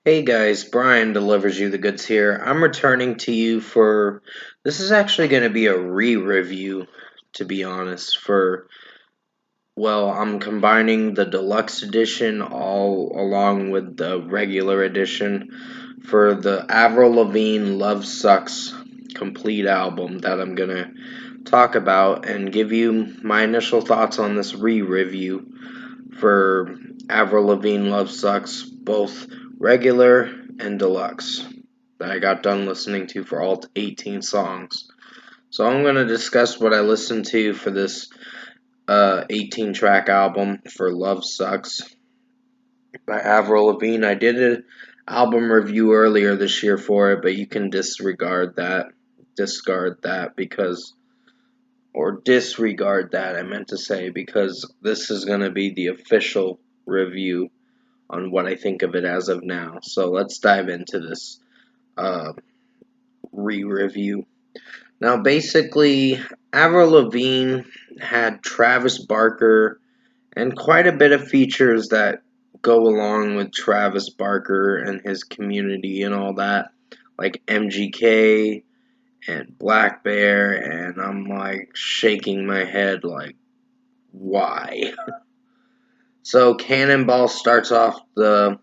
Hey guys, Brian delivers you the goods here. I'm returning to you for this is actually going to be a re-review, to be honest. I'm combining the deluxe edition all along with the regular edition for the Avril Lavigne Love Sucks complete album that I'm going to talk about and give you my initial thoughts on this re-review for Avril Lavigne Love Sucks, both regular and deluxe, that I got done listening to for all 18 songs. So I'm going to discuss what I listened to for this 18 track album for Love Sucks by Avril Lavigne. I did an album review earlier this year for it, but you can disregard that. Disregard that, I meant to say, because this is going to be the official review on what I think of it as of now. So let's dive into this uh, re-review. Now, basically, Avril Lavigne had Travis Barker and quite a bit of features that go along with Travis Barker and his community and all that, like MGK and Black Bear, and I'm like shaking my head like, why? So Cannonball starts off the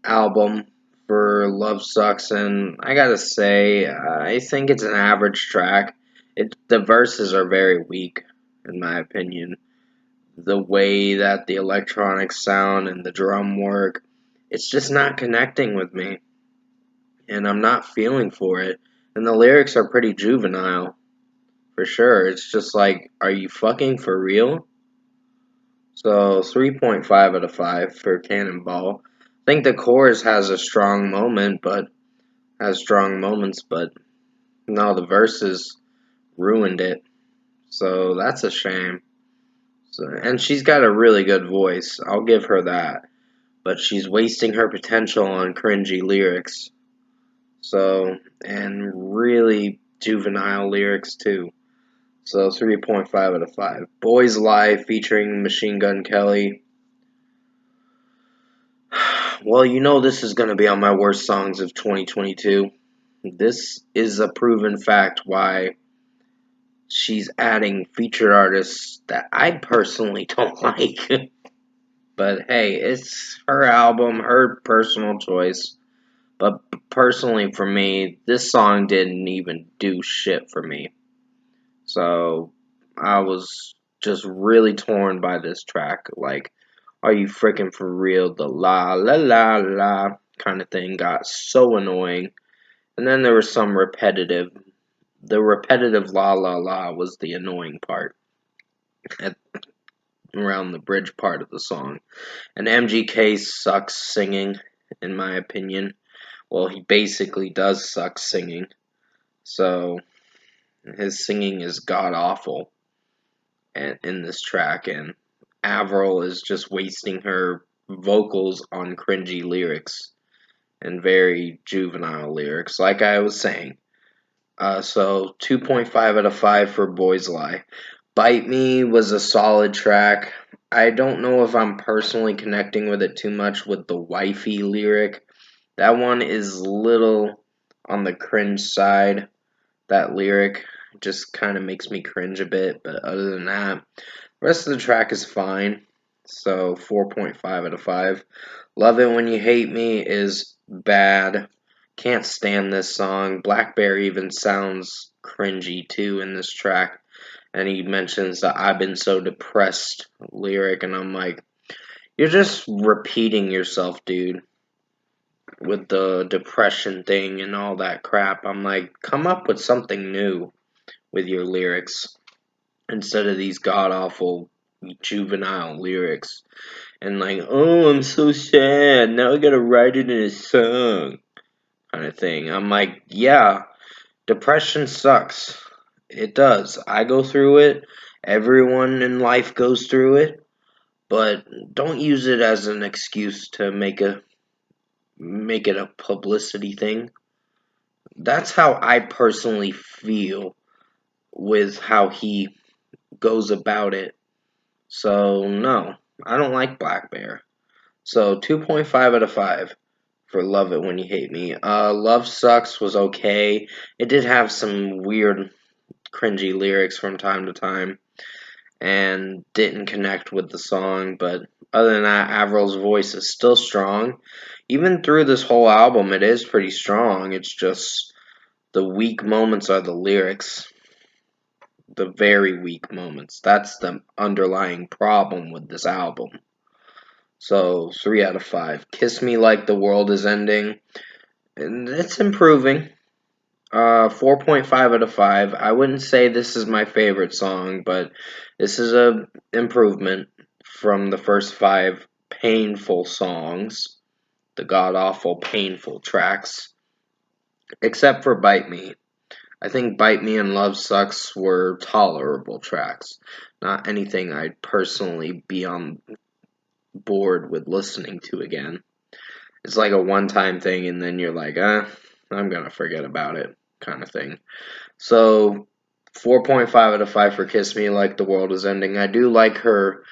album for Love Sucks, and I gotta say, I think it's an average track. The verses are very weak, in my opinion. The way that the electronics sound and the drum work, it's just not connecting with me, and I'm not feeling for it. And the lyrics are pretty juvenile, for sure. It's just like, are you fucking for real? So 3.5 out of 5 for Cannonball. I think the chorus has a strong moment, but has strong moments, but no, the verses ruined it. So that's a shame. And she's got a really good voice. I'll give her that. But she's wasting her potential on cringy lyrics. And really juvenile lyrics too. So 3.5 out of 5. Boys Lie featuring Machine Gun Kelly. Well, you know this is going to be on my worst songs of 2022. This is a proven fact why she's adding featured artists that I personally don't like. But hey, it's her album, her personal choice. But personally, for me, this song didn't even do shit for me. So I was just really torn by this track. Like, are you freaking for real? The la la la la kind of thing got so annoying. And then there was some repetitive. The repetitive la la la was the annoying part at around the bridge part of the song. And MGK sucks singing, in my opinion. Well, he basically does suck singing. So his singing is god awful in this track, and Avril is just wasting her vocals on cringy lyrics and very juvenile lyrics, like I was saying. So 2.5 out of 5 for Boys Lie. Bite Me was a solid track. I don't know if I'm personally connecting with it too much with the wifey lyric. That one is little on the cringe side. That lyric just kind of makes me cringe a bit, but other than that, the rest of the track is fine. So 4.5 out of 5. Love It When You Hate Me is bad. Can't stand this song. Black Bear even sounds cringy too in this track. And he mentions the I've been so depressed lyric, and I'm like, you're just repeating yourself, dude, with the depression thing and all that crap. I'm like, come up with something new with your lyrics instead of these god awful juvenile lyrics. And like, oh, I'm so sad. Now I gotta write it in a song kind of thing. I'm like, yeah, depression sucks. It does. I go through it. Everyone in life goes through it. But don't use it as an excuse to make it a publicity thing. That's how I personally feel with how he goes about it. So no, I don't like Black Bear. So 2.5 out of 5 for Love It When You Hate Me. Love Sucks was okay. It did have some weird, cringy lyrics from time to time and didn't connect with the song, but other than that, Avril's voice is still strong. Even through this whole album, it is pretty strong. It's just the weak moments are the lyrics. The very weak moments. That's the underlying problem with this album. So, 3 out of 5. Kiss Me Like the World Is Ending. And it's improving. 4.5 out of 5. I wouldn't say this is my favorite song, but this is a improvement from the first 5 painful songs, the god-awful painful tracks, except for Bite Me. I think Bite Me and Love Sucks were tolerable tracks, not anything I'd personally be on board with listening to again. It's like a one-time thing, and then you're like, I'm gonna forget about it, kind of thing. So, 4.5 out of 5 for Kiss Me Like the World Is Ending. I do like her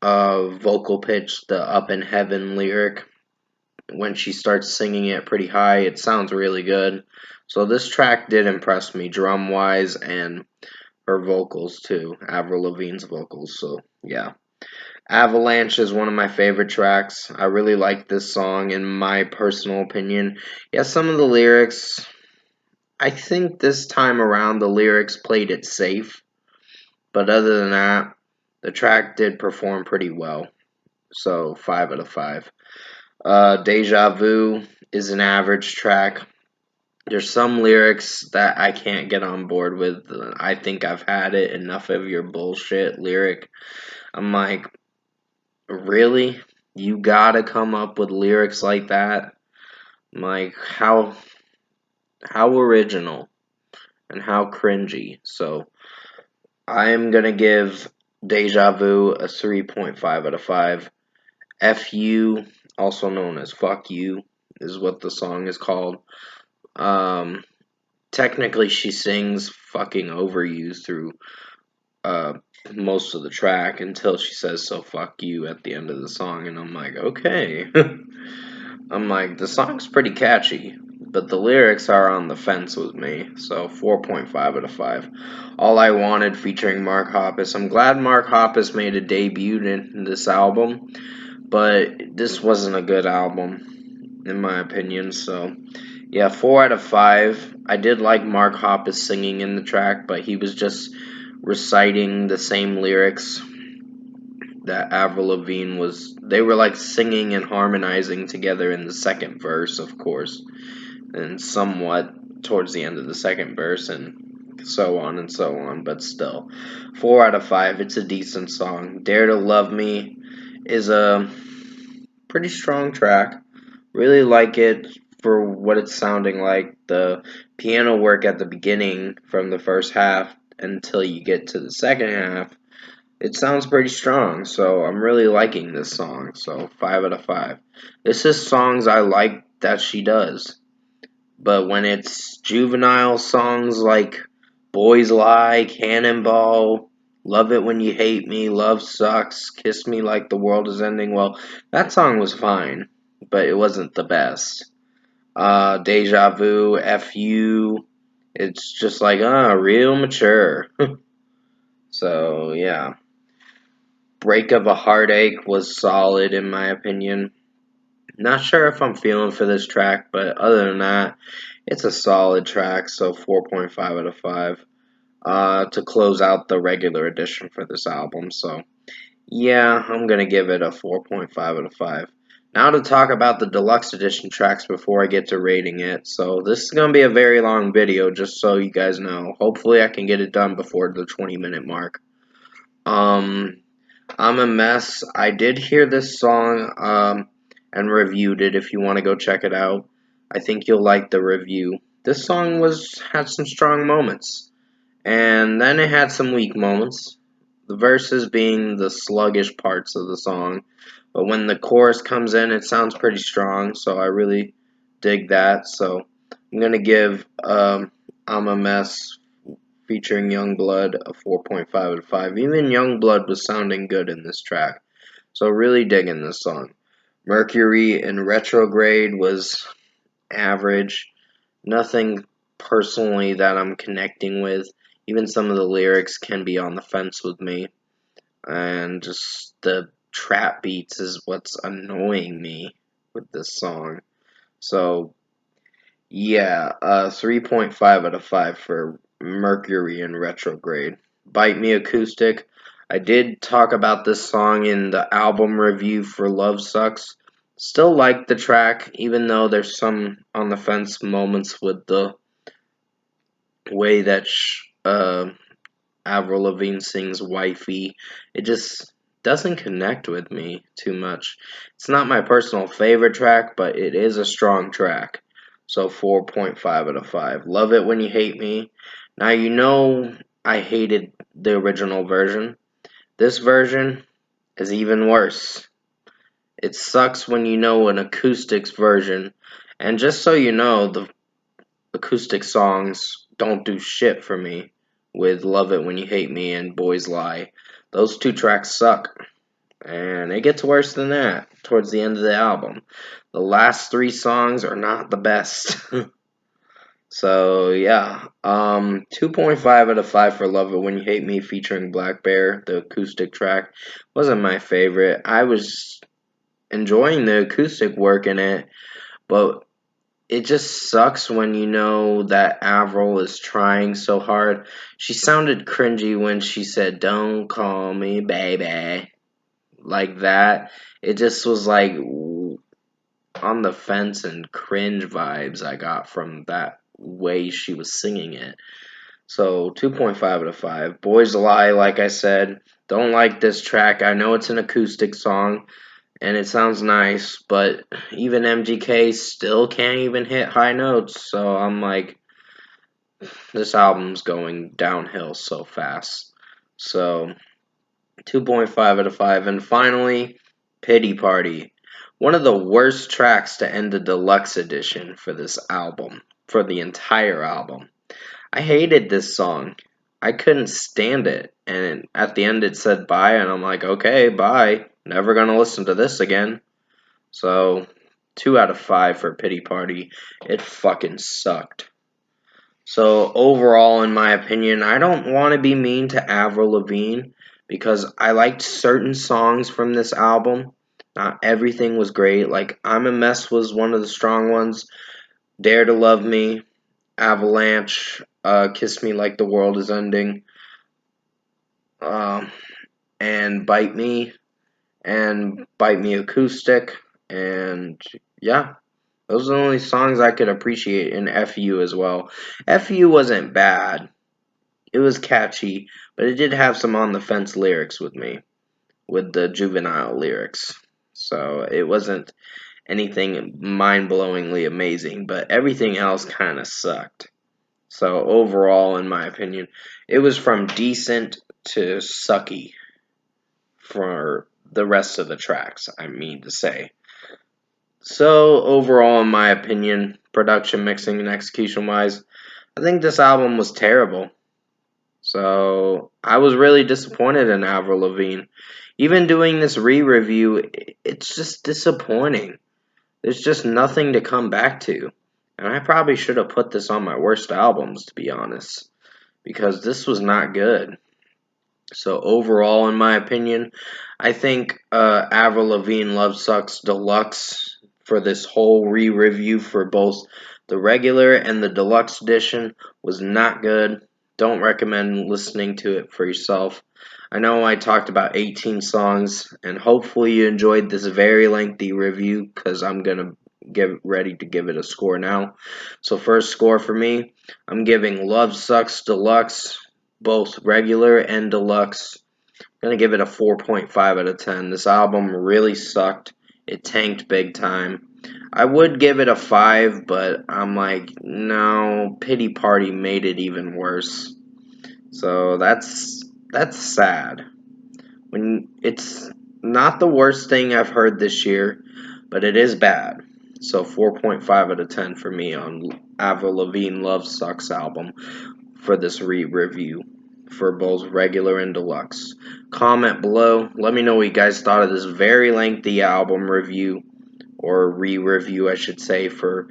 vocal pitch, the Up in Heaven lyric. When she starts singing it pretty high, it sounds really good. So this track did impress me, drum-wise, and her vocals too, Avril Lavigne's vocals, so yeah. Avalanche is one of my favorite tracks. I really like this song, in my personal opinion. Yeah, some of the lyrics, I think this time around the lyrics played it safe, but other than that, the track did perform pretty well. So 5 out of 5. Deja Vu is an average track. There's some lyrics that I can't get on board with. I think I've had it. Enough of your bullshit lyric. I'm like, really? You gotta come up with lyrics like that? I'm like, how original and how cringy. So I'm gonna give Deja Vu a 3.5 out of 5. FU, also known as Fuck You, is what the song is called. Um, Technically, she sings fucking over you through uh, most of the track until she says so fuck you at the end of the song, and I'm like, okay. I'm like, the song's pretty catchy, but the lyrics are on the fence with me, so 4.5 out of 5. All I Wanted featuring Mark Hoppus. I'm glad Mark Hoppus made a debut in this album, but this wasn't a good album, in my opinion, so yeah, 4 out of 5. I did like Mark Hoppus singing in the track, but he was just reciting the same lyrics that Avril Lavigne was. They were like singing and harmonizing together in the second verse, of course, and somewhat towards the end of the second verse, and so on and so on, but still. 4 out of 5. It's a decent song. Dare to Love Me is a pretty strong track. Really like it for what it's sounding like. The piano work at the beginning from the first half until you get to the second half, it sounds pretty strong. So I'm really liking this song. So 5 out of 5. This is songs I like that she does. But when it's juvenile songs like Boys Lie, Cannonball, Love It When You Hate Me, Love Sucks, Kiss Me Like the World Is Ending, well, that song was fine, but it wasn't the best. Deja Vu, FU, it's just like, real mature. So, yeah. Break of a Heartache was solid in my opinion. Not sure if I'm feeling for this track, but other than that, it's a solid track, so 4.5 out of 5 to close out the regular edition for this album. So, yeah, I'm going to give it a 4.5 out of 5. Now to talk about the deluxe edition tracks before I get to rating it. So, this is going to be a very long video, just so you guys know. Hopefully, I can get it done before the 20-minute mark. I'm a Mess. I did hear this song and reviewed it. If you want to go check it out, I think you'll like the review. This song had some strong moments, and then it had some weak moments. The verses being the sluggish parts of the song, but when the chorus comes in, it sounds pretty strong. So I really dig that. So I'm gonna give I'm a Mess featuring Youngblood a 4.5 out of 5. Even Youngblood was sounding good in this track. So really digging this song. Mercury in retrograde was average. Nothing personally that I'm connecting with. Even some of the lyrics can be on the fence with me. And just the trap beats is what's annoying me with this song. So, yeah, 3.5 out of 5 for Mercury in retrograde. Bite Me Acoustic. I did talk about this song in the album review for Love Sucks. Still like the track, even though there's some on the fence moments with the way that Avril Lavigne sings Wifey. It just doesn't connect with me too much. It's not my personal favorite track, but it is a strong track. So 4.5 out of 5. Love It When You Hate Me. Now you know I hated the original version. This version is even worse. It sucks when you know an acoustics version. And just so you know, the acoustic songs don't do shit for me with Love It When You Hate Me and Boys Lie. Those two tracks suck. And it gets worse than that towards the end of the album. The last three songs are not the best. So, yeah. 2.5 out of 5 for Love It When You Hate Me featuring Black Bear. The acoustic track wasn't my favorite. I was enjoying the acoustic work in it, but it just sucks when you know that Avril is trying so hard. She sounded cringy when she said, "Don't call me baby." Like that. It just was like on the fence and cringe vibes I got from that way she was singing it. So 2.5 out of 5. Boys Lie, like I said. Don't like this track. I know it's an acoustic song and it sounds nice, but even MGK still can't even hit high notes. So I'm like, this album's going downhill so fast. So 2.5 out of 5. And finally, Pity Party. One of the worst tracks to end the deluxe edition for this album, for the entire album. I hated this song. I couldn't stand it. And at the end it said bye, and I'm like, okay, bye. Never gonna listen to this again. So, 2 out of 5 for Pity Party. It fucking sucked. So, overall, in my opinion, I don't want to be mean to Avril Lavigne because I liked certain songs from this album. Not everything was great. Like, I'm a Mess was one of the strong ones. Dare to Love Me, Avalanche, Kiss Me Like the World is Ending, um, and Bite Me Acoustic, and yeah. Those are the only songs I could appreciate in FU as well. FU wasn't bad. It was catchy, but it did have some on the fence lyrics with me, with the juvenile lyrics. So it wasn't anything mind blowingly amazing, but everything else kind of sucked. So overall, in my opinion, it was from decent to sucky for the rest of the tracks, I mean to say. So overall, in my opinion, production, mixing, and execution wise, I think this album was terrible. So I was really disappointed in Avril Lavigne. Even doing this re-review, it's just disappointing. There's just nothing to come back to. And I probably should have put this on my worst albums, to be honest, because this was not good. So overall, in my opinion, I think Avril Lavigne Love Sucks Deluxe for this whole re-review for both the regular and the deluxe edition was not good. Don't recommend listening to it for yourself. I know I talked about 18 songs, and hopefully you enjoyed this very lengthy review because I'm going to get ready to give it a score now. So first score for me, I'm giving Love Sucks Deluxe both regular and deluxe. I'm gonna give it a 4.5 out of 10. This album really sucked. It tanked big time. I would give it a 5, but I'm like, no, Pity Party made it even worse. So that's sad. When it's not the worst thing I've heard this year, but it is bad. So 4.5 out of 10 for me on Avril Lavigne Love Sucks album for this re-review for both regular and deluxe. Comment below. Let me know what you guys thought of this very lengthy album review. or re-review, I should say, for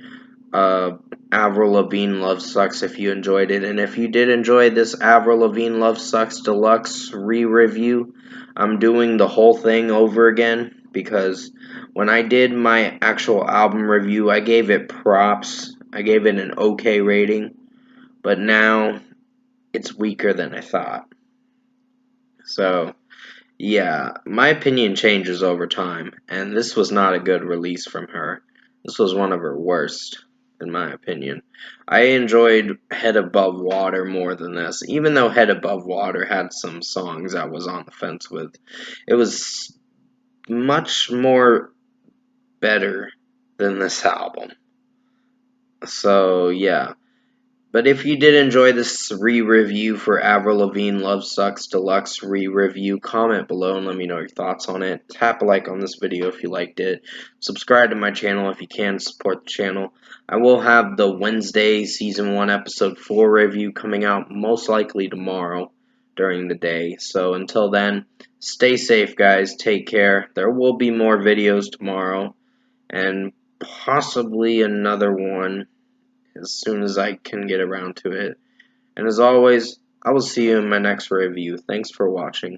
Avril Lavigne Love Sucks if you enjoyed it. And if you did enjoy this Avril Lavigne Love Sucks Deluxe re-review, I'm doing the whole thing over again because when I did my actual album review, I gave it props. I gave it an okay rating, but now it's weaker than I thought. So, yeah, my opinion changes over time, and this was not a good release from her. This was one of her worst, in my opinion. I enjoyed Head Above Water more than this, even though Head Above Water had some songs I was on the fence with. It was much more better than this album. So, yeah. But if you did enjoy this re-review for Avril Lavigne Love Sucks Deluxe re-review, comment below and let me know your thoughts on it. Tap a like on this video if you liked it. Subscribe to my channel if you can, support the channel. I will have the Wednesday Season 1 Episode 4 review coming out most likely tomorrow during the day. So until then, stay safe guys, take care. There will be more videos tomorrow and possibly another one as soon as I can get around to it. And as always, I will see you in my next review. Thanks for watching.